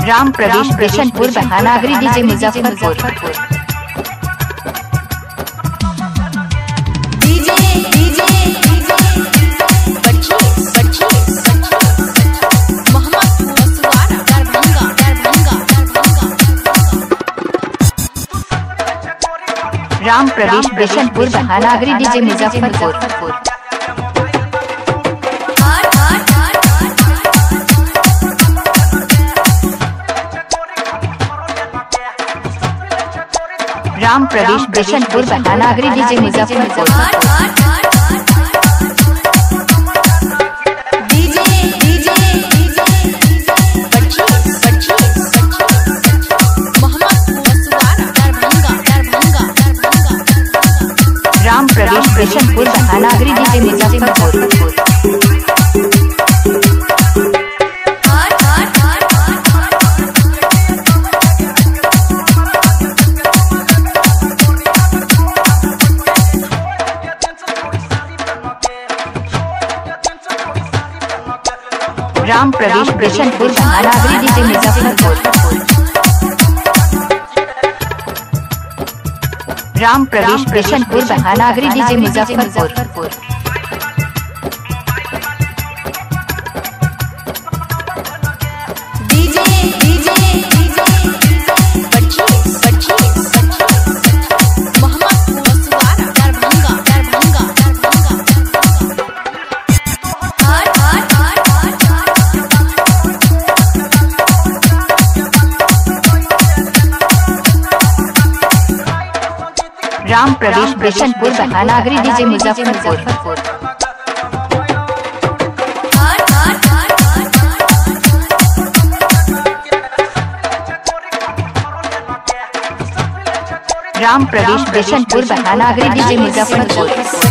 Ram Pravesh Bishanpur बहानागरी DJ Muzaffarpur. Ram Pravesh Bishanpur बहानागरी DJ Muzaffarpur. Ram Pravesh Bishanpur बहानागरी DJ Muzaffarpur. Ram Pravesh Bishanpur बहानागरी DJ Muzaffarpur. Ram Pravesh Bishanpur बहानागरी DJ Muzaffarpur. Ram Pravesh Bishanpur बहानागरी DJ Muzaffarpur. Ram Pravesh Bishanpur बहानागरी DJ Muzaffarpur. Ram Pravesh Bishanpur बहानागरी DJ Muzaffarpur.